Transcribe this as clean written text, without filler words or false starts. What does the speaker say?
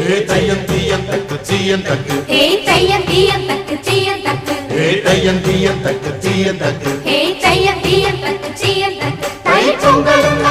தையம் தீயம் தக்கு சீயம் தக்கு தையம் தீயம் தக்கு சீயம் தக்கு தையம் தீயம் தக்கு சீயம் தக்கு தையம் தீயம் தக்கு சீயம் தக்கு தை பொங்கலும்